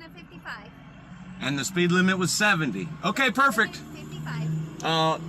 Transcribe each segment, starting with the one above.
and a 55. And the speed limit was 70. Okay, perfect. 55.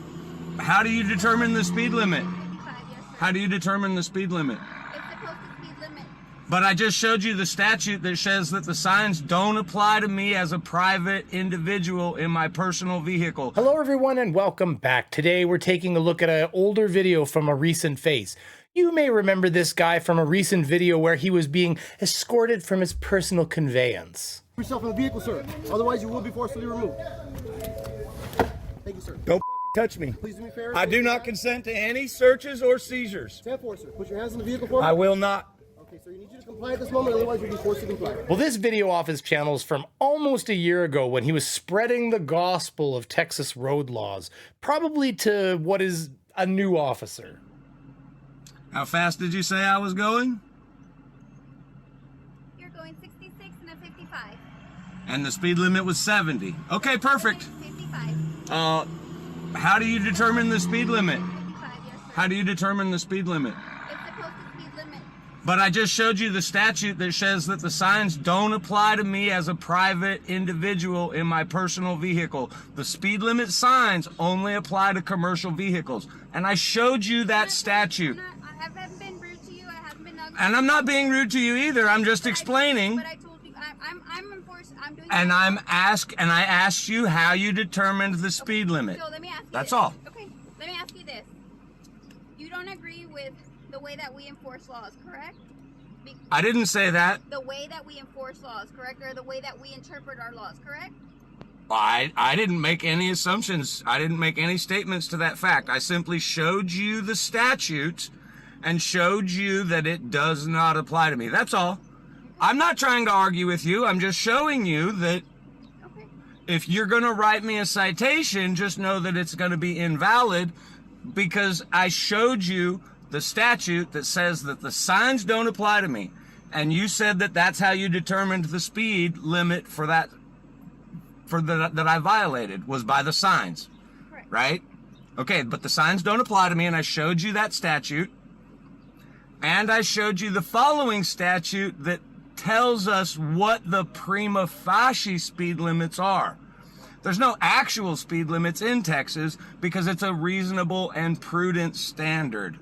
How do you determine the speed limit? 55, yes, sir. How do you determine the speed limit? It's the posted speed limit. But I just showed you the statute that says that the signs don't apply to me as a private individual in my personal vehicle. Hello everyone and welcome back. Today we're taking a look at an older video from a recent face. You may remember this guy from a recent video where he was being escorted from his personal conveyance. Put yourself in the vehicle, sir. Otherwise, you will be forcibly removed. Thank you, sir. Don't touch me. Please do me a favor. I do not consent to any searches or seizures. Stand for it, sir. Put your hands in the vehicle for me. I will not. Okay, sir. You need you to comply at this moment, otherwise you'll be forced to comply. Well, this video off his channel is from almost a year ago when he was spreading the gospel of Texas road laws, probably to what is a new officer. How fast did you say I was going? You're going 66 and a 55. And the speed limit was 70. Okay, perfect. 55. How do you determine the speed limit? 55, yes, sir. How do you determine the speed limit? It's the posted speed limit. But I just showed you the statute that says that the signs don't apply to me as a private individual in my personal vehicle. The speed limit signs only apply to commercial vehicles. And I showed you that statute. I haven't been rude to you. I haven't been ugly. And I'm not being rude to you either. I'm just explaining. But I told you, I'm enforced. I'm doing. And I asked you how you determined the speed limit. So let me ask you. That's this. all. Okay, let me ask you this. You don't agree with the way that we enforce laws, correct? I didn't say that. The way that we enforce laws, correct? Or the way that we interpret our laws, correct? I didn't make any assumptions. I didn't make any statements to that fact. I simply showed you the statute and showed you that it does not apply to me. That's all. I'm not trying to argue with you. I'm just showing you that Okay. if you're going to write me a citation, just know that it's going to be invalid because I showed you the statute that says that the signs don't apply to me. And you said that that's how you determined the speed limit for that, that I violated, was by the signs. Correct. Right? Okay, but the signs don't apply to me, and I showed you that statute. And I showed you the following statute that tells us what the prima facie speed limits are. There's no actual speed limits in Texas because it's a reasonable and prudent standard.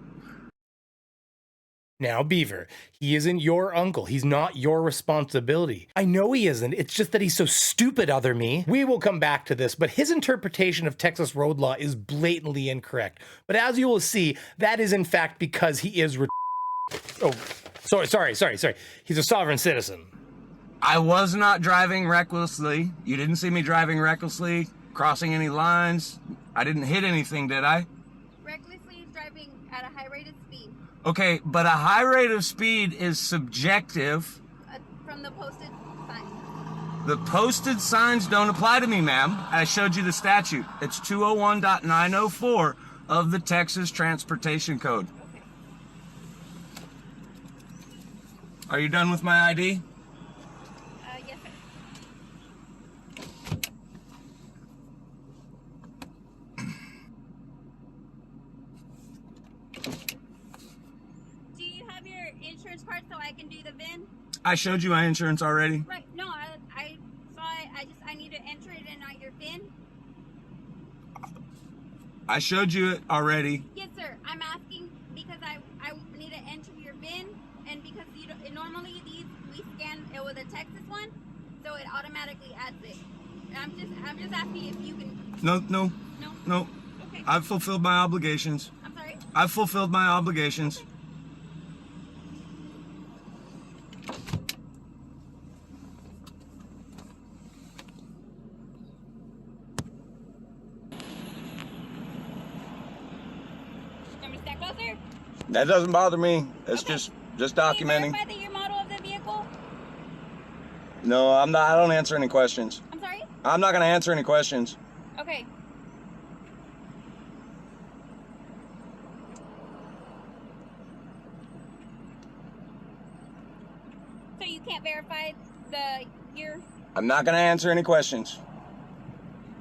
Now, Beaver, he isn't your uncle. He's not your responsibility. I know he isn't. It's just that he's so stupid, other me. We will come back to this, but his interpretation of Texas road law is blatantly incorrect. But as you will see, that is in fact because he is sorry. He's a sovereign citizen. I was not driving recklessly. You didn't see me driving recklessly, crossing any lines. I didn't hit anything, did I? Recklessly driving at a high rate of speed. Okay, but a high rate of speed is subjective. From the posted sign. The posted signs don't apply to me, ma'am. I showed you the statute. It's 201.904 of the Texas Transportation Code. Okay. Are you done with my ID? Yes, sir. Do you have your insurance card so I can do the VIN? I showed you my insurance already. Right. No, I saw it. I need to enter it in on your VIN. I showed you it already. Yes, sir. I'm asking because I need to enter your VIN, and because normally these we scan it with a Texas one, so it automatically adds it. I'm just asking if you can. No. Okay. I've fulfilled my obligations. I'm sorry. I've fulfilled my obligations. Want me to stand closer? That doesn't bother me. It's Okay. just Can you documenting. verify the year model of the vehicle? No, I'm not. I don't answer any questions. I'm sorry. I'm not going to answer any questions. Okay. So you can't verify the year? I'm not going to answer any questions.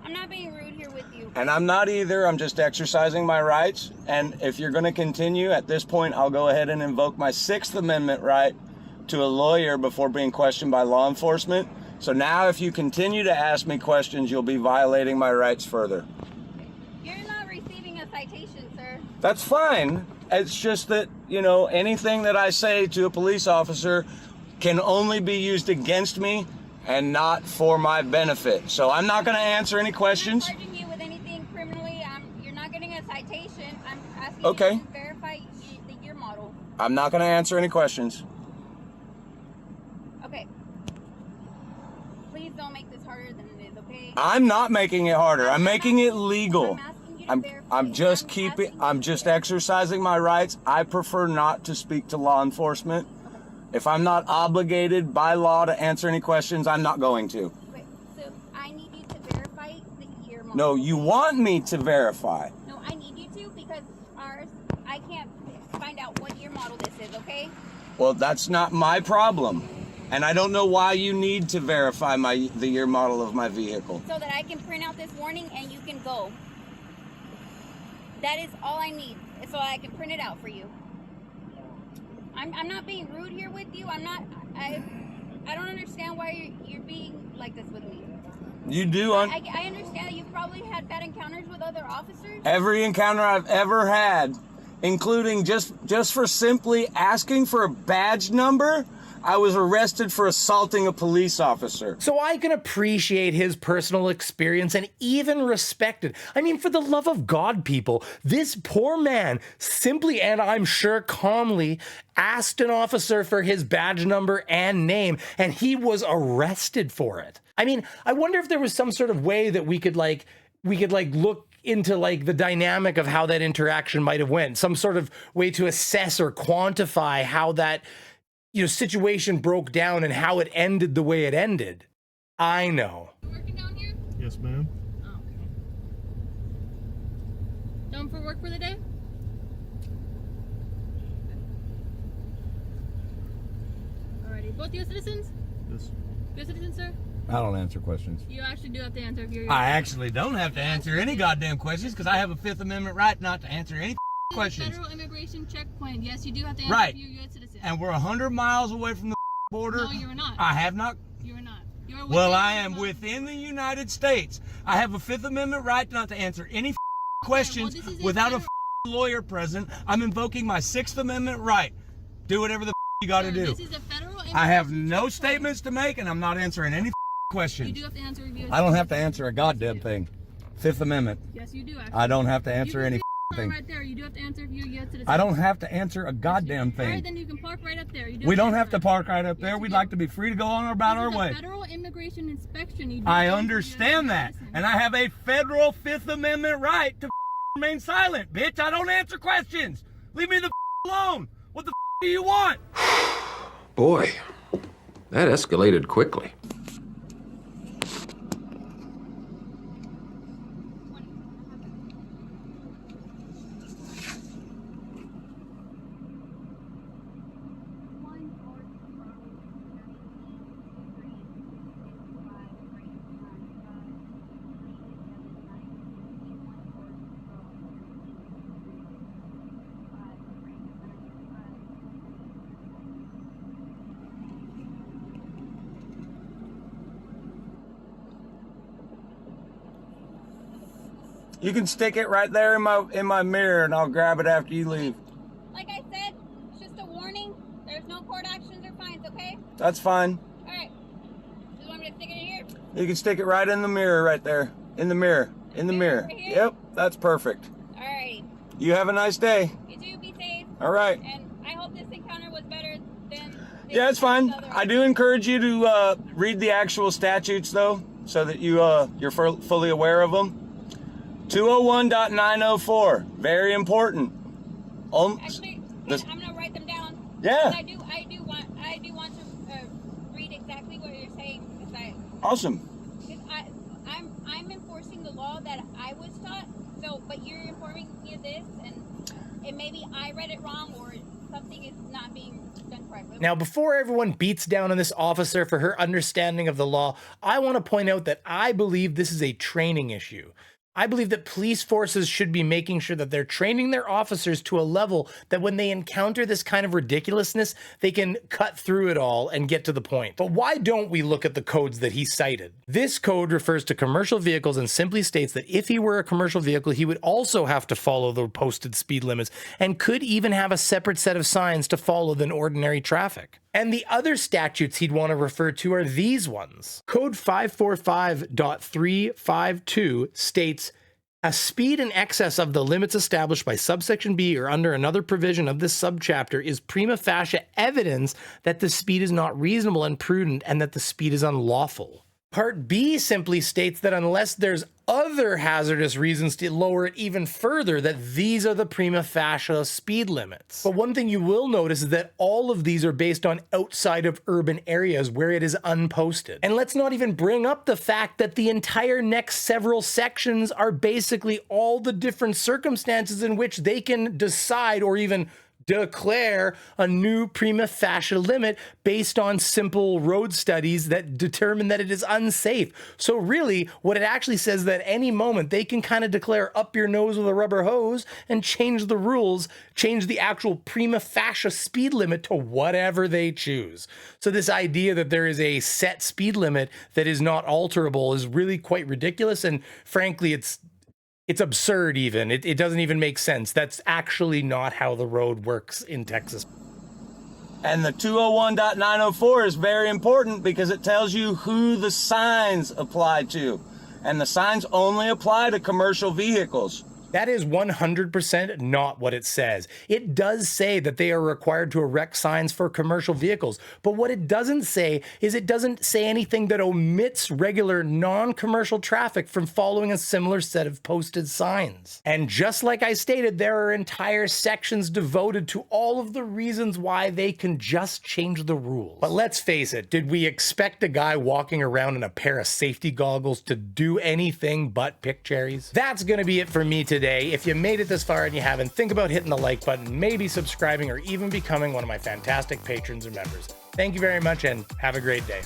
I'm not being rude here with you. And I'm not either. I'm just exercising my rights. And if you're going to continue at this point, I'll go ahead and invoke my 6th Amendment right to a lawyer before being questioned by law enforcement. So now if you continue to ask me questions, you'll be violating my rights further. You're not receiving a citation, sir. That's fine. It's just that, you know, anything that I say to a police officer can only be used against me and not for my benefit. So I'm not going to answer any questions. I'm not charging you with anything criminally. You're not getting a citation. I'm asking Okay. you to verify the year model. I'm not going to answer any questions. Okay. Please don't make this harder than it is, okay? I'm not making it harder. I'm making it legal. I'm asking you to verify. I'm just exercising my rights. I prefer not to speak to law enforcement. If I'm not obligated by law to answer any questions, I'm not going to. Wait, so I need you to verify the year model. No, you want me to verify. No, I need you to because I can't find out what year model this is, okay? Well, that's not my problem. And I don't know why you need to verify the year model of my vehicle. So that I can print out this warning and you can go. That is all I need, so I can print it out for you. I'm not being rude here with you. I don't understand why you're being like this with me. You do. I understand that you've probably had bad encounters with other officers. Every encounter I've ever had, including just for simply asking for a badge number, I was arrested for assaulting a police officer. So I can appreciate his personal experience and even respect it. I mean, for the love of God, people, this poor man simply, and I'm sure calmly, asked an officer for his badge number and name, and he was arrested for it. I mean, I wonder if there was some sort of way that we could look into like the dynamic of how that interaction might have went, some sort of way to assess or quantify how that situation broke down and how it ended the way it ended. I know. You working down here? Yes, ma'am. Oh, okay. Done for work for the day? Alrighty. Both you citizens? Yes. You're a citizen, sir? I don't answer questions. You actually do have to answer if you're... I actually don't have to answer any goddamn questions because I have a Fifth Amendment right not to answer any questions. Federal immigration checkpoint. Yes, you do have to answer Right. if you're a U.S. citizen. And we're 100 miles away from the border. No, you're not. I have not. You're not. You're Well, within I the am law. within the United States. I have a Fifth Amendment right not to answer any questions this is a without a federal- lawyer present. I'm invoking my Sixth Amendment right. Do whatever the you got to Sir, do. This is a federal I have immigration no checkpoint. statements to make, and I'm not answering any You questions. do have to answer if you're a I don't have to citizen. answer a goddamn thing. Fifth Amendment. Yes, you do actually. I don't have to answer You can any see the sign thing. right there. You do have to answer if you're a U.S. citizen. I don't have to answer a goddamn All right, thing. then you can park right up there. You do We don't have answer to it. park right up there. Yes, you We'd do. like to be free to go on about our This is a way. federal immigration inspection. You do I answer if you're a understand that. citizen. And I have a federal Fifth Amendment right to remain silent, bitch. I don't answer questions. Leave me the alone. What the do you want? Boy, that escalated quickly. You can stick it right there in my mirror, and I'll grab it after you leave. Like I said, it's just a warning. There's no court actions or fines, okay? That's fine. All right. Just want me to stick it in here? You can stick it right in the mirror, right there. In the mirror. In the mirror. Right here? Yep, that's perfect. All right. You have a nice day. You too. Be safe. All right. And I hope this encounter was better than... Yeah, it's fine. I do encourage you to read the actual statutes, though, so that you're fully aware of them. 201.904, very important. Actually, This- I'm gonna write them down. Yeah. I do want to read exactly what you're saying because Awesome. I'm enforcing the law that I was taught. So, but you're informing me of this, and maybe I read it wrong or something is not being done correctly. Now, before everyone beats down on this officer for her understanding of the law, I want to point out that I believe this is a training issue. I believe that police forces should be making sure that they're training their officers to a level that when they encounter this kind of ridiculousness, they can cut through it all and get to the point. But why don't we look at the codes that he cited? This code refers to commercial vehicles and simply states that if he were a commercial vehicle, he would also have to follow the posted speed limits and could even have a separate set of signs to follow than ordinary traffic. And the other statutes he'd want to refer to are these ones. Code 545.352 states, a speed in excess of the limits established by subsection B or under another provision of this subchapter is prima facie evidence that the speed is not reasonable and prudent and that the speed is unlawful. Part B simply states that unless there's other hazardous reasons to lower it even further, that these are the prima facie speed limits. But one thing you will notice is that all of these are based on outside of urban areas where it is unposted. And let's not even bring up the fact that the entire next several sections are basically all the different circumstances in which they can decide or even declare a new prima facie limit based on simple road studies that determine that it is unsafe. So really, what it actually says is that any moment they can kind of declare up your nose with a rubber hose and change the rules, change the actual prima facie speed limit to whatever they choose. So this idea that there is a set speed limit that is not alterable is really quite ridiculous, and frankly, it's absurd even. It doesn't even make sense. That's actually not how the road works in Texas. And the 201.904 is very important because it tells you who the signs apply to. And the signs only apply to commercial vehicles. That is 100% not what it says. It does say that they are required to erect signs for commercial vehicles, but what it doesn't say is it doesn't say anything that omits regular non-commercial traffic from following a similar set of posted signs. And just like I stated, there are entire sections devoted to all of the reasons why they can just change the rules. But let's face it, did we expect a guy walking around in a pair of safety goggles to do anything but pick cherries? That's gonna be it for me today. If you made it this far and you haven't, think about hitting the like button, maybe subscribing, or even becoming one of my fantastic patrons or members. Thank you very much and have a great day.